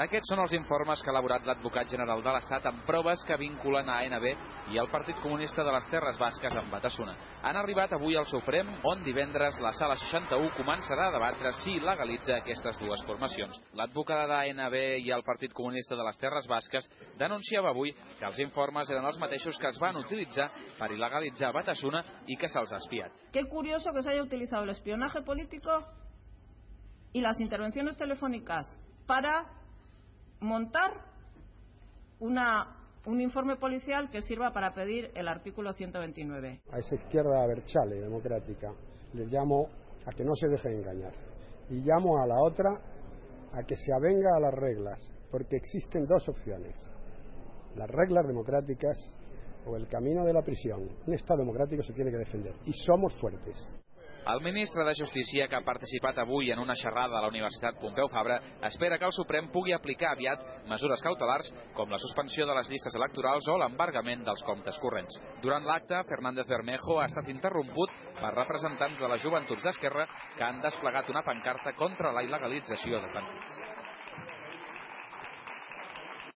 Aquests són els informes que ha elaborat l'advocat general de l'Estat amb proves que vinculen a ANB i el Partit Comunista de les Terres Basques amb Batasuna. Han arribat avui al Suprem, on divendres la Sala 61 començarà a debatre si legalitza aquestes dues formacions. L'advocada d'ANB i el Partit Comunista de les Terres Basques denunciava avui que els informes eren els mateixos que es van utilitzar per il·legalitzar Batasuna i que se'ls ha espiat. Qué curioso que se haya utilizado el espionaje político y las intervenciones telefónicas para montar un informe policial que sirva para pedir el artículo 129. A esa izquierda abertzale democrática les llamo a que no se dejen engañar y llamo a la otra a que se avenga a las reglas, porque existen dos opciones: las reglas democráticas o el camino de la prisión. Un Estado democrático se tiene que defender y somos fuertes. El ministre de Justícia, que ha participat avui en una xerrada a la Universitat Pompeu Fabra, espera que el Suprem pugui aplicar aviat mesures cautelars com la suspensió de les llistes electorals o l'embargament dels comptes corrents. Durant l'acte, Fernández Bermejo ha estat interromput per representants de les joventuts d'Esquerra que han desplegat una pancarta contra la il·legalització de partits.